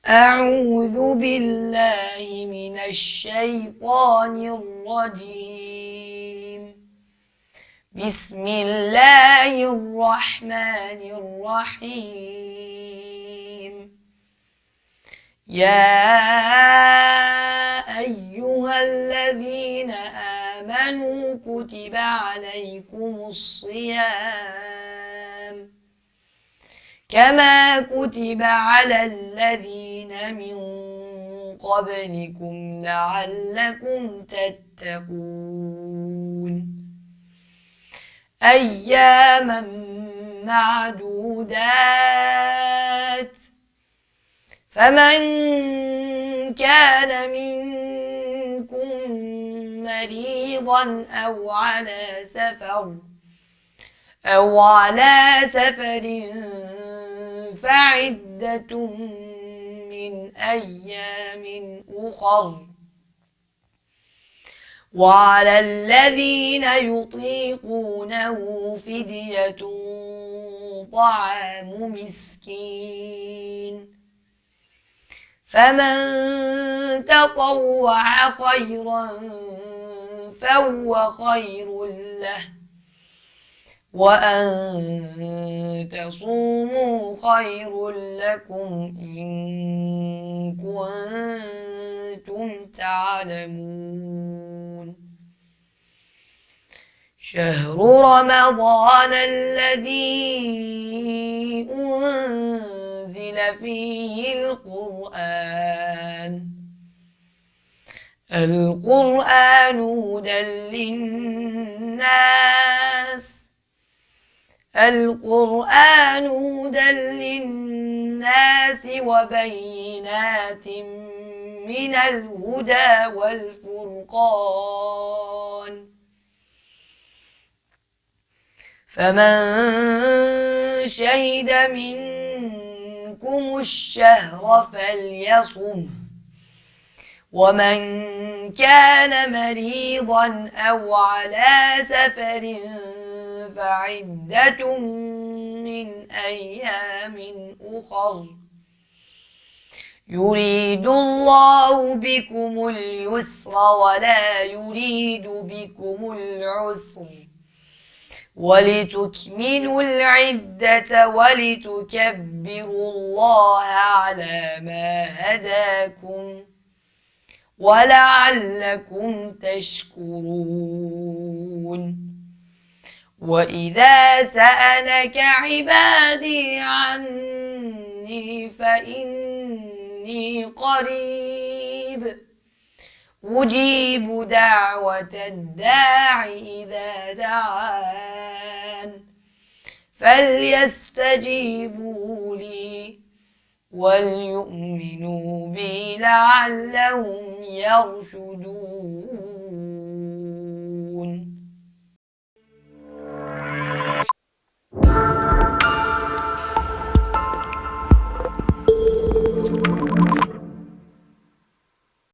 أعوذ بالله من الشيطان الرجيم. بسم الله الرحمن الرحيم. يا أيها الذين آمنوا كتب عليكم الصيام كما كتب على الذين من قبلكم لعلكم تتقون أياما معدودات فمن كان منكم مريضا أو على سفر فعدة من أيام أخر وعلى الذين يطيقونه فدية طعام مسكين فمن تطوع خيرا فهو خير له وأن تصوموا خير لكم إن كنتم تعلمون. شهر رمضان الذي أنزل فيه القرآن هدى للناس وبينات من الهدى والفرقان فمن شهد منكم الشهر فليصم ومن كان مريضا أو على سفر فعدة من أيام أخر يريد الله بكم اليسر ولا يريد بكم العسر ولتكملوا العدة ولتكبروا الله على ما هداكم ولعلكم تشكرون. وإذا سألك عبادي عني فإني قريب أجيب دعوة الداع إذا دعان فليستجيبوا لي وليؤمنوا بي لعلهم يرشدون.